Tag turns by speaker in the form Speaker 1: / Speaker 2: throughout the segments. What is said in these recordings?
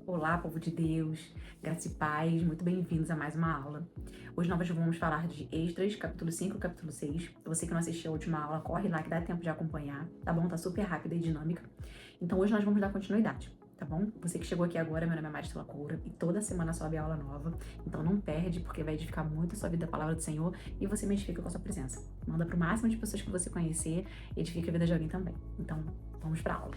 Speaker 1: Olá, povo de Deus, graça e paz, muito bem-vindos a mais uma aula. Hoje nós vamos falar de Esdras, capítulo 5 e capítulo 6. Você que não assistiu a última aula, corre lá que dá tempo de acompanhar, tá bom? Tá super rápida e dinâmica. Então hoje nós vamos dar continuidade, tá bom? Você que chegou aqui agora, meu nome é Maristela Coura e toda semana sobe aula nova, então não perde porque vai edificar muito a sua vida a palavra do Senhor e você me edifica com a sua presença. Manda pro máximo de pessoas que você conhecer e edifica a vida de alguém também. Então vamos pra aula.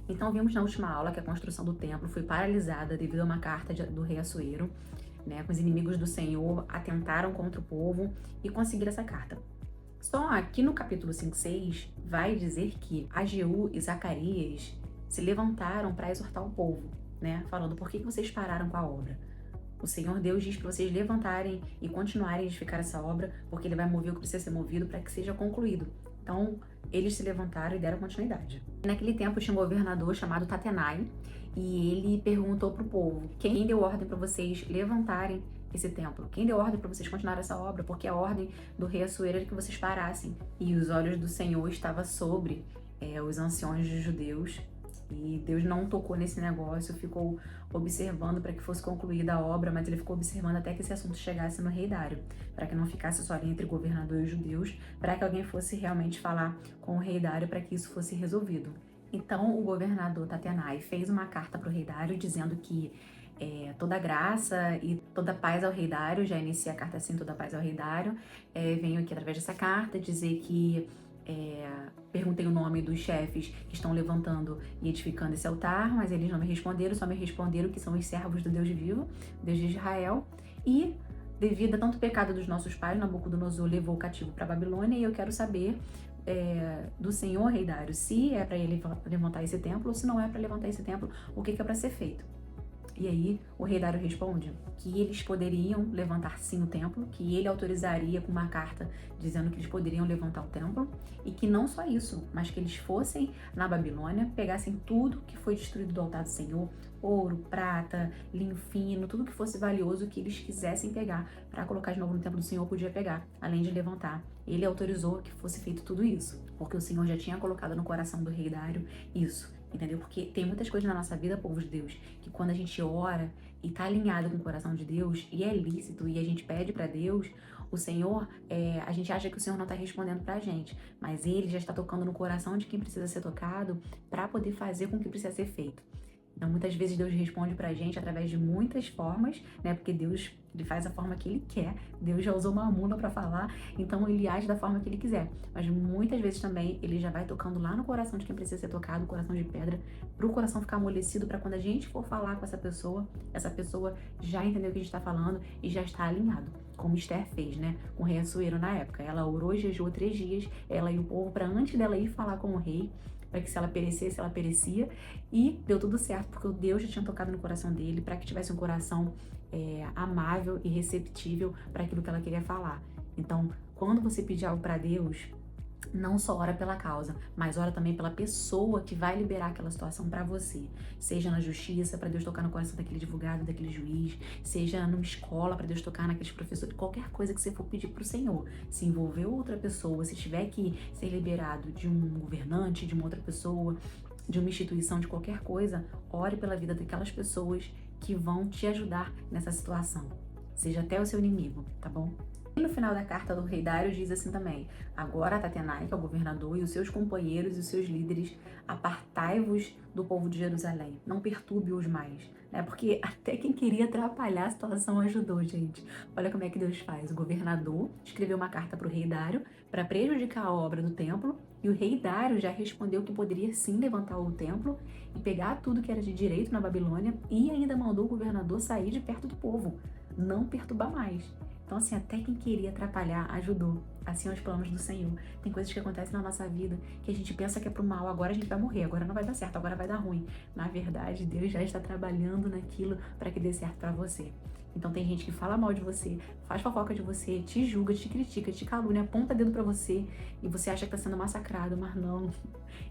Speaker 1: Então, vimos na última aula que a construção do templo foi paralisada devido a uma carta do rei Assuero, né? Os inimigos do Senhor atentaram contra o povo e conseguiram essa carta. Só aqui no capítulo 5, 6, vai dizer que Ageu e Zacarias se levantaram para exortar o povo, né? Falando, por que vocês pararam com a obra? O Senhor Deus diz para vocês levantarem e continuarem a edificar essa obra, porque Ele vai mover o que precisa ser movido para que seja concluído. Então, eles se levantaram e deram continuidade. Naquele tempo tinha um governador chamado Tatenai, e ele perguntou para o povo, quem deu ordem para vocês levantarem esse templo? Quem deu ordem para vocês continuar essa obra? Porque a ordem do rei Assuero era que vocês parassem. E os olhos do Senhor estavam sobre os anciões dos judeus, e Deus não tocou nesse negócio, ficou observando para que fosse concluída a obra, mas ele ficou observando até que esse assunto chegasse no rei Dário, para que não ficasse só ali entre o governador e os judeus, para que alguém fosse realmente falar com o rei Dário para que isso fosse resolvido. Então o governador Tatenai fez uma carta para o rei Dário dizendo que toda graça e toda paz ao rei Dário, já inicia a carta assim, toda paz ao rei Dário, venho aqui através dessa carta dizer que perguntei o nome dos chefes que estão levantando e edificando esse altar, mas eles não me responderam, só me responderam que são os servos do Deus vivo, Deus de Israel, e devido a tanto pecado dos nossos pais, Nabucodonosor levou o cativo para a Babilônia, e eu quero saber do Senhor, rei Dário, se é para ele levantar esse templo, ou se não é para levantar esse templo, o que é para ser feito. E aí o rei Dário responde que eles poderiam levantar sim o templo, que ele autorizaria com uma carta dizendo que eles poderiam levantar o templo, e que não só isso, mas que eles fossem na Babilônia, pegassem tudo que foi destruído do altar do Senhor, ouro, prata, linho fino, tudo que fosse valioso que eles quisessem pegar para colocar de novo no templo do Senhor, podia pegar, além de levantar. Ele autorizou que fosse feito tudo isso, porque o Senhor já tinha colocado no coração do rei Dário isso. Entendeu? Porque tem muitas coisas na nossa vida, povo de Deus, que quando a gente ora e tá alinhado com o coração de Deus, e é lícito, e a gente pede para Deus, o Senhor, a gente acha que o Senhor não tá respondendo pra gente, mas Ele já está tocando no coração de quem precisa ser tocado para poder fazer com o que precisa ser feito. Então, muitas vezes Deus responde pra gente através de muitas formas, né? Porque Deus, ele faz a forma que ele quer. Deus já usou uma mula para falar, então ele age da forma que ele quiser. Mas muitas vezes também ele já vai tocando lá no coração de quem precisa ser tocado, coração de pedra, pro coração ficar amolecido, para quando a gente for falar com essa pessoa já entendeu o que a gente tá falando e já está alinhado. Como Esther fez, né? Com o rei Assuero na época. Ela orou e jejuou 3 dias, ela e o povo, para antes dela ir falar com o rei, para que se ela perecesse, ela perecia, e deu tudo certo, porque o Deus já tinha tocado no coração dele, para que tivesse um coração amável e receptível para aquilo que ela queria falar. Então, quando você pedir algo para Deus, não só ora pela causa, mas ora também pela pessoa que vai liberar aquela situação para você. Seja na justiça, para Deus tocar no coração daquele advogado, daquele juiz, seja numa escola, para Deus tocar naqueles professores, qualquer coisa que você for pedir pro Senhor. Se envolver outra pessoa, se tiver que ser liberado de um governante, de uma outra pessoa, de uma instituição, de qualquer coisa, ore pela vida daquelas pessoas que vão te ajudar nessa situação. Seja até o seu inimigo, tá bom? E no final da carta do rei Dário diz assim também: agora Tatenai, que é o governador, e os seus companheiros e os seus líderes, apartai-vos do povo de Jerusalém, não perturbe-os mais, né? Porque até quem queria atrapalhar a situação ajudou, gente. Olha como é que Deus faz. O governador escreveu uma carta para o rei Dário para prejudicar a obra do templo, e o rei Dário já respondeu que poderia sim levantar o templo e pegar tudo que era de direito na Babilônia, e ainda mandou o governador sair de perto do povo, não perturbar mais. Então, assim, até quem queria atrapalhar ajudou. Assim, os planos do Senhor. Tem coisas que acontecem na nossa vida que a gente pensa que é pro mal, agora a gente vai morrer, agora não vai dar certo, agora vai dar ruim. Na verdade, Deus já está trabalhando naquilo para que dê certo para você. Então tem gente que fala mal de você, faz fofoca de você, te julga, te critica, te calúnia, aponta dedo pra você e você acha que tá sendo massacrado, mas não.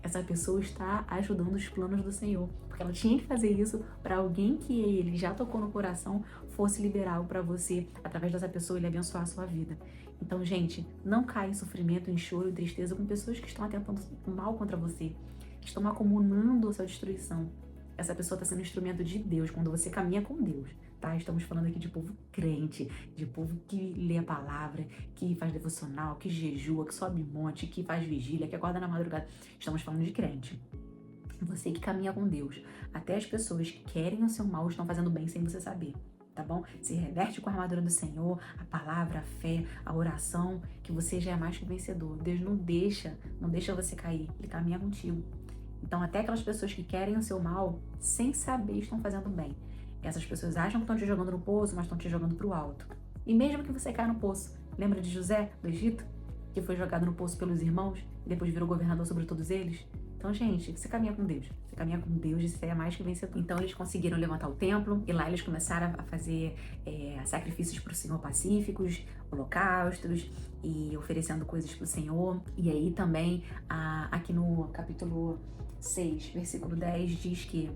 Speaker 1: Essa pessoa está ajudando os planos do Senhor, porque ela tinha que fazer isso para alguém que ele já tocou no coração fosse liberal para você, através dessa pessoa, ele abençoar a sua vida. Então, gente, não caia em sofrimento, em choro e tristeza com pessoas que estão atentando mal contra você, que estão acumulando a sua destruição. essa pessoa está sendo instrumento de Deus quando você caminha com Deus, tá? Estamos falando aqui de povo crente, de povo que lê a palavra, que faz devocional, que jejua, que sobe monte, que faz vigília, que acorda na madrugada. Estamos falando de crente. Você que caminha com Deus. Até as pessoas que querem o seu mal estão fazendo bem sem você saber. Tá bom? Se reverte com a armadura do Senhor, a palavra, a fé, a oração, que você já é mais que vencedor. Deus não deixa você cair, Ele caminha contigo. Então até aquelas pessoas que querem o seu mal, sem saber, estão fazendo bem. Essas pessoas acham que estão te jogando no poço, mas estão te jogando pro alto. E mesmo que você caia no poço, lembra de José, do Egito, que foi jogado no poço pelos irmãos e depois virou governador sobre todos eles? Então, gente, você caminha com Deus. Você caminha com Deus e você é mais que vencedor. Então, eles conseguiram levantar o templo e lá eles começaram a fazer sacrifícios para o Senhor pacíficos, holocaustos e oferecendo coisas para o Senhor. E aí também, aqui no capítulo 6, versículo 10, diz que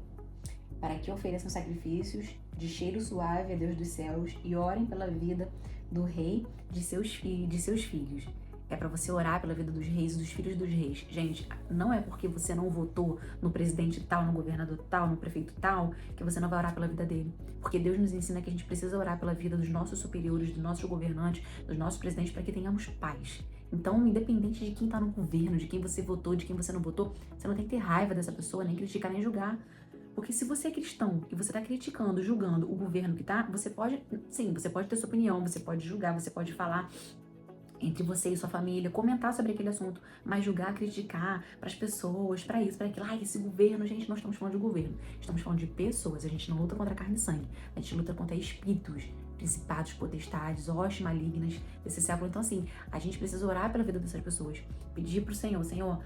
Speaker 1: para que ofereçam sacrifícios de cheiro suave a Deus dos céus e orem pela vida do rei de seus filhos. É para você orar pela vida dos reis e dos filhos dos reis. Gente, não é porque você não votou no presidente tal, no governador tal, no prefeito tal, que você não vai orar pela vida dele. Porque Deus nos ensina que a gente precisa orar pela vida dos nossos superiores, dos nossos governantes, dos nossos presidentes, para que tenhamos paz. Então, independente de quem tá no governo, de quem você votou, de quem você não votou, você não tem que ter raiva dessa pessoa, nem criticar, nem julgar. Porque se você é cristão e você tá criticando, julgando o governo que tá, você pode ter sua opinião, você pode julgar, você pode falar entre você e sua família, comentar sobre aquele assunto, mas julgar, criticar para as pessoas, para isso, para aquilo. Ai, esse governo, gente, não estamos falando de governo, estamos falando de pessoas. A gente não luta contra carne e sangue, a gente luta contra espíritos, principados, potestades, hostes malignas desse século. Então, assim, a gente precisa orar pela vida dessas pessoas, pedir pro Senhor, Senhor,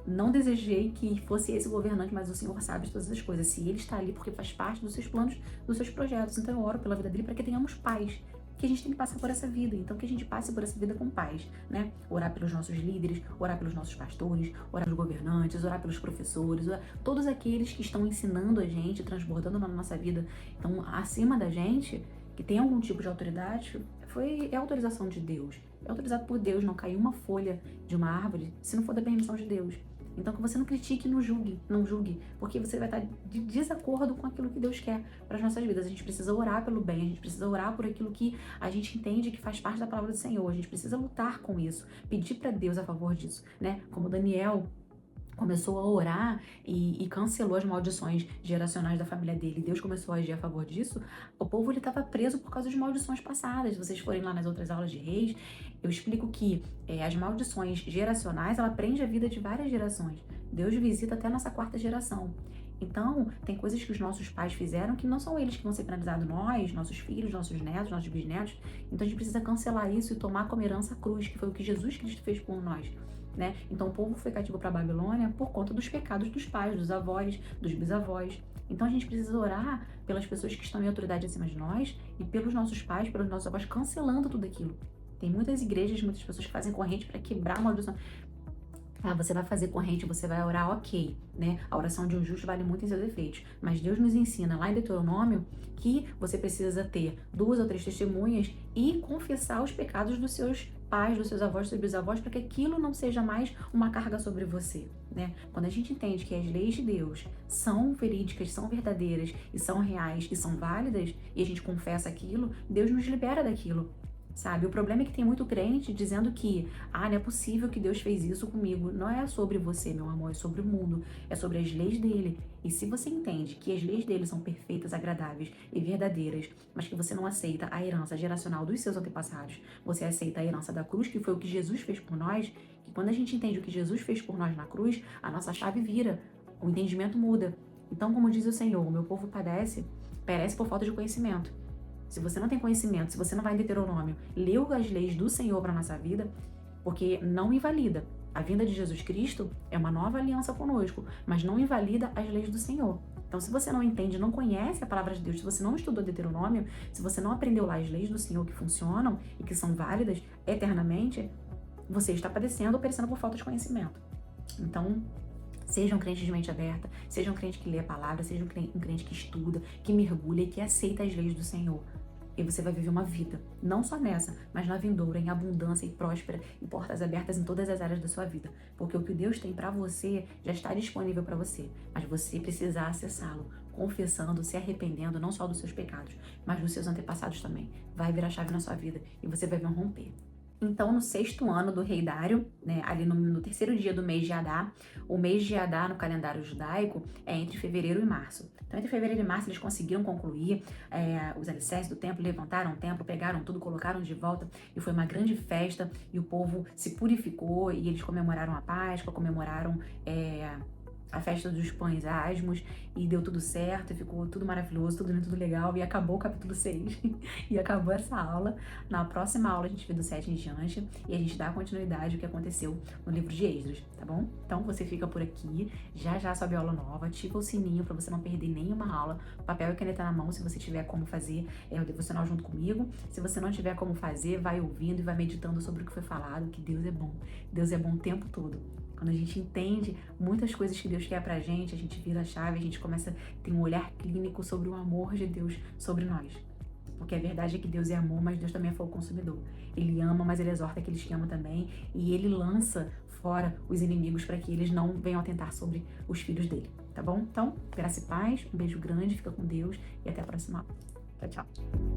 Speaker 1: não desejei que fosse esse governante, mas o Senhor sabe de todas as coisas. Se ele está ali porque faz parte dos seus planos, dos seus projetos, então eu oro pela vida dele para que tenhamos paz. Que a gente tem que passar por essa vida, então que a gente passe por essa vida com paz, né? Orar pelos nossos líderes, orar pelos nossos pastores, orar pelos governantes, orar pelos professores, todos aqueles que estão ensinando a gente, transbordando na nossa vida. Então, acima da gente, que tem algum tipo de autoridade, é autorização de Deus. É autorizado por Deus, não cair uma folha de uma árvore se não for da permissão de Deus. Então, que você não critique e não julgue, porque você vai estar de desacordo com aquilo que Deus quer para as nossas vidas. A gente precisa orar pelo bem, a gente precisa orar por aquilo que a gente entende que faz parte da palavra do Senhor. A gente precisa lutar com isso, pedir para Deus a favor disso, né? Como Daniel começou a orar e cancelou as maldições geracionais da família dele. Deus começou a agir a favor disso. O povo estava preso por causa de maldições passadas. Se vocês forem lá nas outras aulas de reis, eu explico que as maldições geracionais, ela prende a vida de várias gerações. Deus visita até a nossa quarta geração. Então, tem coisas que os nossos pais fizeram que não são eles que vão ser penalizados, nós, nossos filhos, nossos netos, nossos bisnetos. Então, a gente precisa cancelar isso e tomar como herança a cruz, que foi o que Jesus Cristo fez por nós. Né? Então o povo foi cativo para a Babilônia por conta dos pecados dos pais, dos avós, dos bisavós. Então a gente precisa orar pelas pessoas que estão em autoridade acima de nós e pelos nossos pais, pelos nossos avós, cancelando tudo aquilo. Tem muitas igrejas, muitas pessoas que fazem corrente para quebrar uma maldição. Você vai fazer corrente, você vai orar, ok, né? A oração de um justo vale muito em seus efeitos. Mas Deus nos ensina lá em Deuteronômio que você precisa ter 2 ou 3 testemunhas e confessar os pecados dos seus pais, dos seus avós, dos seus bisavós, para que aquilo não seja mais uma carga sobre você, né? Quando a gente entende que as leis de Deus são verídicas, são verdadeiras e são reais e são válidas, e a gente confessa aquilo, Deus nos libera daquilo. Sabe, o problema é que tem muito crente dizendo que não é possível que Deus fez isso comigo. Não é sobre você, meu amor, é sobre o mundo, é sobre as leis dele. E se você entende que as leis dele são perfeitas, agradáveis e verdadeiras, mas que você não aceita a herança geracional dos seus antepassados, você aceita a herança da cruz, que foi o que Jesus fez por nós, que quando a gente entende o que Jesus fez por nós na cruz, a nossa chave vira, o entendimento muda. Então, como diz o Senhor, o meu povo perece por falta de conhecimento. Se você não tem conhecimento, se você não vai em Deuteronômio, leu as leis do Senhor para a nossa vida, porque não invalida. A vinda de Jesus Cristo é uma nova aliança conosco, mas não invalida as leis do Senhor. Então, se você não entende, não conhece a palavra de Deus, se você não estudou Deuteronômio, se você não aprendeu lá as leis do Senhor que funcionam e que são válidas eternamente, você está padecendo ou perecendo por falta de conhecimento. Então, seja um crente de mente aberta, seja um crente que lê a palavra, seja um crente que estuda, que mergulha e que aceita as leis do Senhor. E você vai viver uma vida, não só nessa, mas na vindoura, em abundância e próspera e portas abertas em todas as áreas da sua vida. Porque o que Deus tem para você já está disponível para você, mas você precisa acessá-lo. confessando, se arrependendo, não só dos seus pecados, mas dos seus antepassados também. Vai virar chave na sua vida e você vai ver um romper. Então, no 6º ano do rei Dário, né, ali no 3º dia do mês de Adar, o mês de Adar no calendário judaico é entre fevereiro e março. Então, entre fevereiro e março, eles conseguiram concluir os alicerces do templo, levantaram o templo, pegaram tudo, colocaram de volta, e foi uma grande festa, e o povo se purificou, e eles comemoraram a Páscoa, comemoraram a festa dos pães asmos, e deu tudo certo, e ficou tudo maravilhoso, tudo lindo, tudo legal, e acabou o capítulo 6, e acabou essa aula. Na próxima aula a gente vê do 7 em diante, e a gente dá continuidade ao que aconteceu no livro de Esdras, tá bom? Então você fica por aqui, já sobe a aula nova, ativa o sininho pra você não perder nenhuma aula, papel e caneta na mão, se você tiver como fazer o devocional junto comigo. Se você não tiver como fazer, vai ouvindo e vai meditando sobre o que foi falado, que Deus é bom o tempo todo. Quando a gente entende muitas coisas que Deus quer pra gente, a gente vira a chave, a gente começa a ter um olhar clínico sobre o amor de Deus sobre nós. Porque a verdade é que Deus é amor, mas Deus também é fogo consumidor. Ele ama, mas ele exorta aqueles que amam também. E ele lança fora os inimigos para que eles não venham atentar sobre os filhos dele. Tá bom? Então, graça e paz, um beijo grande, fica com Deus e até a próxima aula. Tchau, tchau.